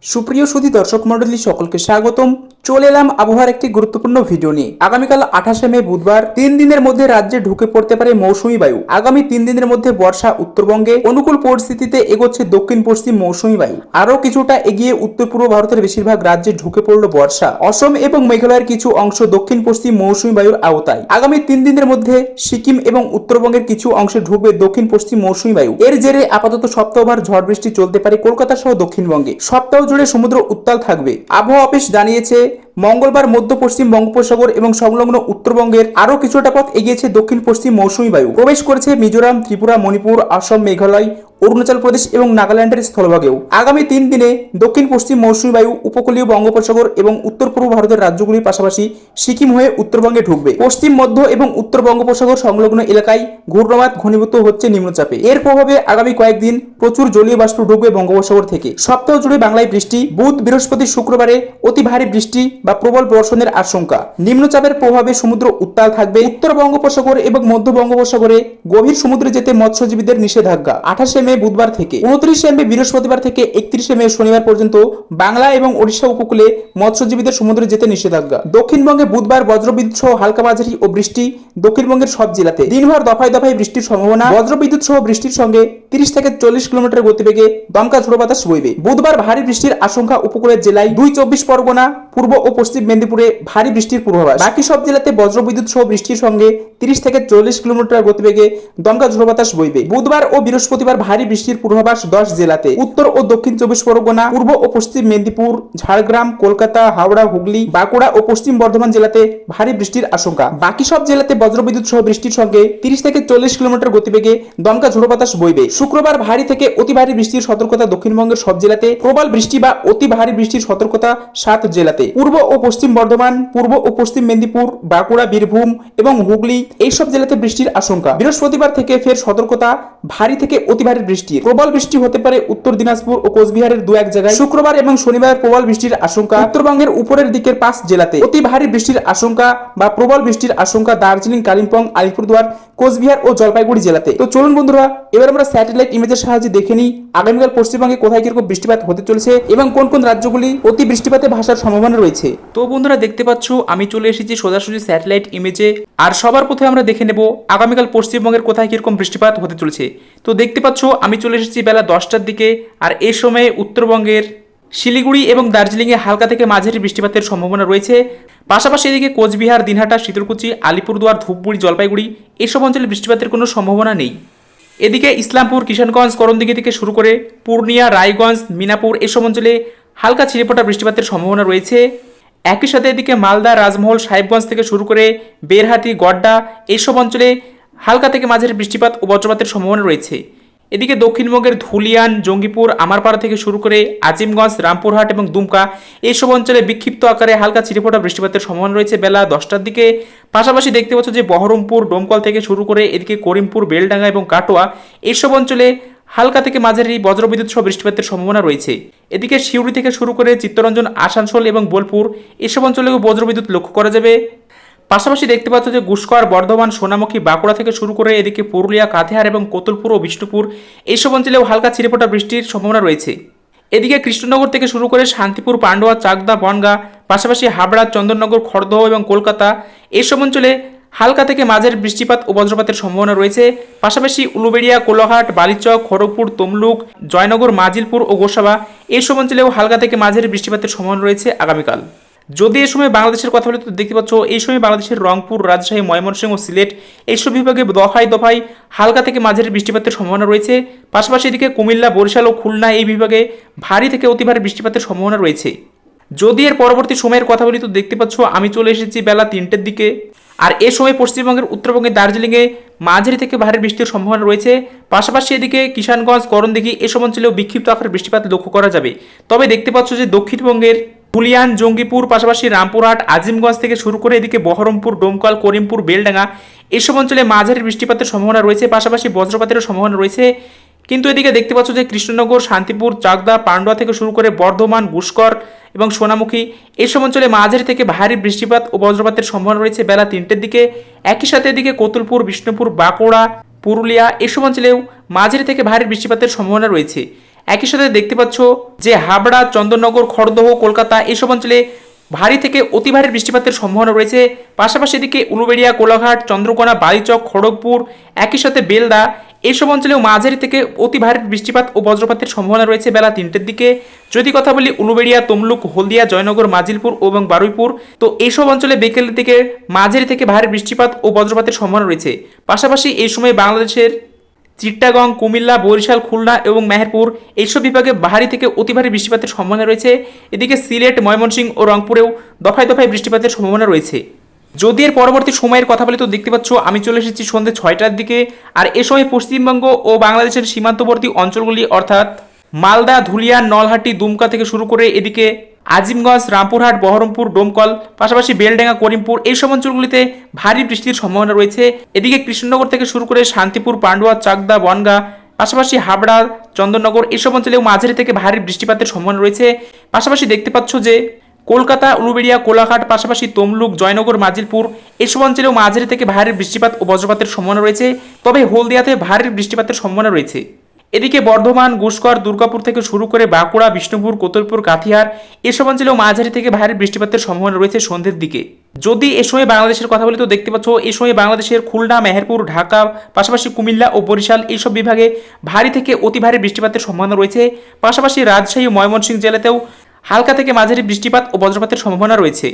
সুপ্রিয় সুধী দর্শক মণ্ডলী সকলকে স্বাগতম। চলে এলাম আবহাওয়ার একটি গুরুত্বপূর্ণ ভিডিও নিয়ে। আগামীকাল 28শে মে বুধবার 3 দিনের মধ্যে রাজ্যে ঢুকে পড়তে পারে মৌসুমী বায়ু। আগামী 3 দিনের মধ্যে বর্ষা উত্তরবঙ্গে, অনুকূল পরিস্থিতিতে এগোচ্ছে দক্ষিণ পশ্চিম মৌসুমী বায়ু। আরও কিছুটা এগিয়ে উত্তর পূর্ব ভারতের বেশিরভাগ রাজ্যে ঢুকে পড়ল বর্ষা। অসম এবং মেঘালয়ের কিছু অংশ দক্ষিণ পশ্চিম মৌসুমী বায়ুর আওতায়। আগামী 3 দিনের মধ্যে সিকিম এবং উত্তরবঙ্গের কিছু অংশে ঢুকবে দক্ষিণ পশ্চিম মৌসুমী বায়ু। এর জেরে আপাতত সপ্তাহভর ঝড় বৃষ্টি চলতে পারে কলকাতা সহ দক্ষিণবঙ্গে। সপ্তাহ জুড়ে সমুদ্র উত্তাল থাকবে। আবহাওয়া অফিস জানিয়েছে, মঙ্গলবার মধ্য পশ্চিম বঙ্গোপসাগর এবং সংলগ্ন উত্তরবঙ্গের আরও কিছুটা পথ এগিয়েছে দক্ষিণ পশ্চিম মৌসুমী বায়ু। প্রবেশ করেছে মিজোরাম, ত্রিপুরা, মণিপুর, আসাম, মেঘালয়, অরুণাচল প্রদেশ এবং নাগাল্যান্ডের স্থলভাগেও। আগামী 3 দিনে দক্ষিণ পশ্চিম মৌসুমী বায়ু উপকূলীয় বঙ্গোপসাগর এবং উত্তর পূর্ব ভারতের রাজ্যগুলির পাশাপাশি সিকিম হয়ে উত্তরবঙ্গে ঢুকবে। পশ্চিম, মধ্য এবং উত্তর বঙ্গোপসাগর সংলগ্ন এলাকায় ঘূর্ণাবাত ঘনীভূত হচ্ছে নিম্নচাপে। এর প্রভাবে আগামী কয়েকদিন প্রচুর জলীয় বাষ্প ঢুকবে বঙ্গোপসাগর থেকে। সপ্তাহ জুড়ে বাংলায় বৃষ্টি। বুধ, বৃহস্পতি, শুক্রবারে অতি ভারী বৃষ্টি বা প্রবল বর্ষণের আশঙ্কা। নিম্নচাপের প্রভাবে সমুদ্র উত্তাল থাকবে। উত্তর বঙ্গোপসাগর এবং মধ্য বঙ্গোপসাগরে গভীর সমুদ্রে যেতে মৎস্যজীবীদের নিষেধাজ্ঞা। 28শে মে বুধবার থেকে 29শে মে বৃহস্পতিবার থেকে 31শে মে শনিবার পর্যন্ত বাংলা এবং ওড়িশা উপকূলে মৎস্যজীবীদের সমুদ্রে যেতে নিষেধাজ্ঞা। দক্ষিণবঙ্গে বুধবার বজ্রবিদ্যুৎ সহ হালকা মাঝারি ও বৃষ্টি দক্ষিণবঙ্গের সব জেলাতে। দিনভর দফায় দফায় বৃষ্টির সম্ভাবনা। বজ্রবিদ্যুৎ সহ বৃষ্টির সঙ্গে 30 থেকে 40 কিলোমিটার গতিবেগে দমকা ঝোড়ো বাতাস বইবে। বুধবার ভারী বৃষ্টির আশঙ্কা উপকূলের জেলায়। 2 পরগনা, পূর্ব ও পশ্চিম মেদিনীপুরে ভারী বৃষ্টির পূর্বাভাস। বাকি সব জেলাতে বজ্রবিদ্যুৎ সহ বৃষ্টির সঙ্গে 30 থেকে 40 কিলোমিটার গতিবেগে দমকা ঝোড়ো বাতাস বইবে। বুধবার ও বৃহস্পতিবার ভারী বৃষ্টির পূর্বাভাস 10 জেলাতে। উত্তর ও দক্ষিণ 24 পরগনা, পূর্ব ও পশ্চিম মেদিনীপুর, ঝাড়গ্রাম, কলকাতা, হাওড়া, হুগলি, বাঁকুড়া ও পশ্চিম বর্ধমান জেলাতে ভারী বৃষ্টির আশঙ্কা। বাকি সব জেলাতে বজ্রবিদ্যুৎ সহ বৃষ্টির সঙ্গে 30 থেকে 40 কিলোমিটার গতিবেগে দমকা ঝোড়ো বাতাস বইবে। শুক্রবার ভারী থেকে অতি ভারী বৃষ্টির সতর্কতা দক্ষিণবঙ্গের সব জেলাতে। প্রবল বৃষ্টি বা অতি ভারী বৃষ্টির সতর্কতা 7 জেলাতে। পূর্ব ও পশ্চিম বর্ধমান, পূর্ব ও পশ্চিম মেদিনীপুর, বাঁকুড়া, বীরভূম এবং হুগলি এই সব জেলাতে বৃষ্টির আশঙ্কা। বৃহস্পতিবার থেকে ফের সতর্কতা ভারী থেকে অতি ভারী বৃষ্টি। প্রবল বৃষ্টি হতে পারে উত্তর দিনাজপুর ও কোচবিহারের 2-1 জায়গায়। শুক্রবার এবং শনিবার প্রবল বৃষ্টির আশঙ্কা উত্তরবঙ্গের উপরের দিকের 5 জেলাতে। অতি ভারী বৃষ্টির আশঙ্কা বা প্রবল বৃষ্টির আশঙ্কা দার্জিলিং, কালিম্পং, আলিপুরদুয়ার, কোচবিহার ও জলপাইগুড়ি জেলাতে। তো চলুন বন্ধুরা, এবার আমরা স্যাটেলাইট ইমেজের সাহায্যে দেখে নিই আগামীকাল পশ্চিমবঙ্গে কোথায় কিরকম বৃষ্টিপাত হতে চলেছে এবং কোন কোন রাজ্যগুলি অতি বৃষ্টিপাতে ভাসার সম্ভাবনা রয়েছে। তো বন্ধুরা দেখতে পাচ্ছ, আমি চলে এসেছি সোজাসুজি স্যাটেলাইট ইমেজে। আর সবার প্রথমে আমরা দেখে নেব আগামীকাল পশ্চিমবঙ্গের কোথায় কিরকম বৃষ্টিপাত হতে চলেছে। তো দেখতে পাচ্ছ, আমি চলে এসেছি বেলা 10টার দিকে। আর এই সময়ে উত্তরবঙ্গের শিলিগুড়ি এবং দার্জিলিংয়ে হালকা থেকে মাঝারি বৃষ্টিপাতের সম্ভাবনা রয়েছে। পাশাপাশি এদিকে কোচবিহার, দিনহাটা, শীতলকুচি, আলিপুরদুয়ার, ধূপগুড়ি, জলপাইগুড়ি এসব অঞ্চলে বৃষ্টিপাতের কোনো সম্ভাবনা নেই। এদিকে ইসলামপুর, কিষানগঞ্জ, করণদিঘি থেকে শুরু করে পূর্ণিয়া, রায়গঞ্জ, মিনাপুর এসব অঞ্চলে হালকা ছিটেফোঁটা বৃষ্টিপাতের সম্ভাবনা রয়েছে। একই সাথে এদিকে মালদা, রাজমহল, সাহেবগঞ্জ থেকে শুরু করে বেরহাটি, গড্ডা এইসব অঞ্চলে হালকা থেকে মাঝারি বৃষ্টিপাত ও বজ্রপাতের সম্ভাবনা রয়েছে। এদিকে দক্ষিণবঙ্গের ধুলিয়ান, জঙ্গিপুর, আমারপাড়া থেকে শুরু করে আজিমগঞ্জ, রামপুরহাট এবং দুমকা এইসব অঞ্চলে বিক্ষিপ্ত আকারে হালকা ছিটেফোঁটা বৃষ্টিপাতের সম্ভাবনা রয়েছে বেলা 10টার দিকে। পাশাপাশি দেখতে পাচ্ছ যে বহরমপুর, ডোমকল থেকে শুরু করে এদিকে করিমপুর, বেলডাঙ্গা এবং কাটোয়া এইসব অঞ্চলে হালকা থেকে মাঝারি বজ্রবিদ্যুৎ সহ বৃষ্টিপাতের সম্ভাবনা রয়েছে। এদিকে সিউড়ি থেকে শুরু করে চিত্তরঞ্জন, আসানসোল এবং বোলপুর এসব অঞ্চলেও বজ্রবিদ্যুৎ লক্ষ্য করা যাবে। পাশাপাশি দেখতে পাচ্ছ যে গুসকর, বর্ধমান, সোনামুখী, বাঁকুড়া থেকে শুরু করে এদিকে পুরুলিয়া, কাঁথিয়ার এবং কোতুলপুর ও বিষ্ণুপুর এইসব অঞ্চলেও হালকা ছিটেফোঁটা বৃষ্টির সম্ভাবনা রয়েছে। এদিকে কৃষ্ণনগর থেকে শুরু করে শান্তিপুর, পান্ডুয়া, চাকদা, বনগাঁ, পাশাপাশি হাবড়া, চন্দননগর, খড়দহ এবং কলকাতা এইসব অঞ্চলে হালকা থেকে মাঝারি বৃষ্টিপাত ও বজ্রপাতের সম্ভাবনা রয়েছে। পাশাপাশি উলুবেড়িয়া, কোলাঘাট, বালিচক, খড়গপুর, তমলুক, জয়নগর, মাজিলপুর ও গোসাবা এইসব অঞ্চলেও হালকা থেকে মাঝারি বৃষ্টিপাতের সম্ভাবনা রয়েছে আগামীকাল। যদি এই সময় বাংলাদেশের কথা বলে তো দেখতে পাচ্ছ, এই সময় বাংলাদেশের রংপুর, রাজশাহী, ময়মনসিংহ ও সিলেট এইসব বিভাগে দফায় দফায় হালকা থেকে মাঝারি বৃষ্টিপাতের সম্ভাবনা রয়েছে। পাশাপাশি এদিকে কুমিল্লা, বরিশাল ও খুলনা এই বিভাগে ভারী থেকে অতি ভারী বৃষ্টিপাতের সম্ভাবনা রয়েছে। যদি এর পরবর্তী সময়ের কথা বলি তো দেখতে পাচ্ছ, আমি চলে এসেছি বেলা 3টের দিকে। আর এ সময় পশ্চিমবঙ্গের উত্তরবঙ্গের দার্জিলিংয়ে মাঝারি থেকে ভারী বৃষ্টির সম্ভাবনা রয়েছে। পাশাপাশি এদিকে কিষানগঞ্জ, করণদিঘি এসব অঞ্চলেও বিক্ষিপ্ত আকারে বৃষ্টিপাত লক্ষ্য করা যাবে। তবে দেখতে পাচ্ছ যে দক্ষিণবঙ্গের ধুলিয়ান, জঙ্গিপুর, পাশাপাশি রামপুরহাট, আজিমগঞ্জ থেকে শুরু করে এদিকে বহরমপুর, ডোমকল, করিমপুর, বেলডাঙ্গা এসব অঞ্চলে মাঝারি বৃষ্টিপাতের সম্ভাবনা রয়েছে। পাশাপাশি বজ্রপাতেরও সম্ভাবনা রয়েছে। কিন্তু এদিকে দেখতে পাচ্ছ যে কৃষ্ণনগর, শান্তিপুর, চাকদা, পান্ডুয়া থেকে শুরু করে বর্ধমান, গুসকর এবং সোনামুখী এসব অঞ্চলে মাঝারি থেকে ভারী বৃষ্টিপাত ও বজ্রপাতের সম্ভাবনা রয়েছে বেলা 3টের দিকে। একই সাথে এদিকে কোতুলপুর, বিষ্ণুপুর, বাঁকুড়া, পুরুলিয়া এসব অঞ্চলেও মাঝারি থেকে ভারী বৃষ্টিপাতের সম্ভাবনা রয়েছে। একই সাথে দেখতে পাচ্ছ যে হাবড়া, চন্দননগর, খড়দহ, কলকাতা এইসব অঞ্চলে ভারী থেকে অতি ভারী বৃষ্টিপাতের সম্ভাবনা রয়েছে। পাশাপাশি এদিকে উলুবেড়িয়া, কোলাঘাট, চন্দ্রকোনা, বালিচক, খড়গপুর, একই সাথে বেলদা এইসব অঞ্চলেও মাঝারি থেকে অতি ভারী বৃষ্টিপাত ও বজ্রপাতের সম্ভাবনা রয়েছে বেলা 3টের দিকে। যদি কথা বলি উলুবেড়িয়া, তমলুক, হলদিয়া, জয়নগর, মাজিলপুর এবং বারুইপুর, তো এইসব অঞ্চলে বিকেলের দিকে মাঝারি থেকে ভারী বৃষ্টিপাত ও বজ্রপাতের সম্ভাবনা রয়েছে। পাশাপাশি এই সময় বাংলাদেশের চিট্টাগং, কুমিল্লা, বরিশাল, খুলনা এবং মেহেরপুর এইসব বিভাগে ভারী থেকে অতি ভারী বৃষ্টিপাতের সম্ভাবনা রয়েছে। এদিকে সিলেট, ময়মনসিংহ ও রংপুরেও দফায় দফায় বৃষ্টিপাতের সম্ভাবনা রয়েছে। যদি এর পরবর্তী সময়ের কথা বলি তো দেখতে পাচ্ছ আমি চলে এসেছি সন্ধ্যে 6টার দিকে। আর এ সময় পশ্চিমবঙ্গ ও বাংলাদেশের সীমান্তবর্তী অঞ্চলগুলি অর্থাৎ মালদা, ধুলিয়ান, নলহাটি, দুমকা থেকে শুরু করে এদিকে আজিমগঞ্জ, রামপুরহাট, বহরমপুর, ডোমকল, পাশাপাশি বেলডাঙ্গা, করিমপুর এইসব অঞ্চলগুলিতে ভারী বৃষ্টির সম্ভাবনা রয়েছে। এদিকে কৃষ্ণনগর থেকে শুরু করে শান্তিপুর, পান্ডুয়া, চাকদা, বনগাঁ, পাশাপাশি হাবড়া, চন্দননগর এইসব অঞ্চলেও মাঝারি থেকে ভারী বৃষ্টিপাতের সম্ভাবনা রয়েছে। পাশাপাশি দেখতে পাচ্ছ যে কলকাতা, উলুবেড়িয়া, কোলাঘাট, পাশাপাশি তমলুক, জয়নগর, মাজিলপুর এইসব অঞ্চলেও মাঝারি থেকে ভারী বৃষ্টিপাত ও বজ্রপাতের সম্ভাবনা রয়েছে। তবে হলদিয়াতে ভারী বৃষ্টিপাতের সম্ভাবনা রয়েছে। এদিকে বর্ধমান, ঘুষকর, দুর্গাপুর থেকে শুরু করে বাঁকুড়া, বিষ্ণুপুর, কোতলপুর, কাথিয়ার এসব অঞ্চলেও মাঝারি থেকে ভারী বৃষ্টিপাতের সম্ভাবনা রয়েছে সন্ধ্যের দিকে। যদি এ সময় বাংলাদেশের কথা বলি তো দেখতে পাচ্ছ এই সময় বাংলাদেশের খুলনা, মেহেরপুর, ঢাকা, পাশাপাশি কুমিল্লা ও বরিশাল এইসব বিভাগে ভারী থেকে অতি ভারী বৃষ্টিপাতের সম্ভাবনা রয়েছে। পাশাপাশি রাজশাহী ও ময়মনসিংহ জেলাতেও হালকা থেকে মাঝারি বৃষ্টিপাত ও বজ্রপাতের সম্ভাবনা রয়েছে।